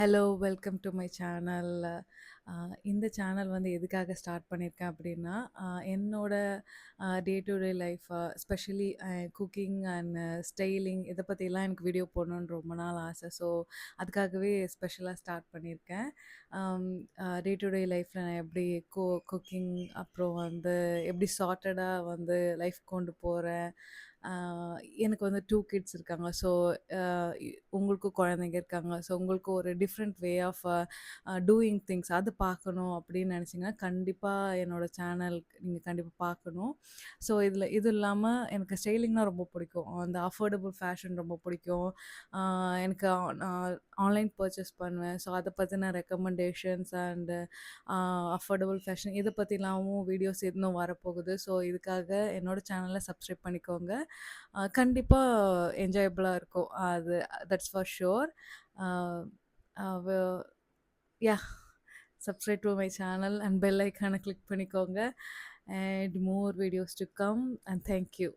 Hello, welcome to my channel. அ இந்த channel வந்து எதுக்காக ஸ்டார்ட் பண்ணியிருக்கேன் அப்படின்னா, அ என்னோட day to day life specially cooking and styling இத பத்திலாம் எனக்கு வீடியோ போடணும்னு ரொம்ப நாள் ஆசை. ஸோ, அதுக்காகவே ஸ்பெஷலா ஸ்டார்ட் பண்ணியிருக்கேன். அம் டே டு டே லைஃப்ல நான் எப்படி குக்கிங் அப்புறம் வந்து எப்படி சார்ட்டடா வந்து லைஃப் கொண்டு போறேன். அ எனக்கு வந்து 2 கிட்ஸ் இருக்காங்க. ஸோ, அ உங்களுக்கும் குழந்தைங்க இருக்காங்க. ஸோ, உங்களுக்கு ஒரு different way of doing things அது பார்க்கணும் அப்படின்னு நினச்சிங்கன்னா, கண்டிப்பா என்னோட சேனல் நீங்க கண்டிப்பா பார்க்கணும். ஸோ, இது இல்லாம எனக்கு ஸ்டைலிங்னா ரொம்ப பிடிக்கும். அந்த அஃபோர்டபுள் ஃபேஷன் ரொம்ப பிடிக்கும். அ எனக்கு நான் ஆன்லைன் பர்ச்சேஸ் பண்ணுவேன். ஸோ, அத பத்தின ரெக்கமெண்டேஷன்ஸ் அண்ட் அஃபோர்டபுள் ஃபேஷன் இத பத்திலாமும் வீடியோஸ் இன்னும் வரப்போகுது. ஸோ, இதுக்காக என்னோட சேனல சப்ஸ்கிரைப் பண்ணிக்கோங்க. கண்டிப்பா என்ஜாயபிளா இருக்கும். அது that's for sure. Uh uh வ yeah! Subscribe to my channel and bell ஐகான கிளிக் பண்ணிக்கோங்க. And more videos to come and thank you.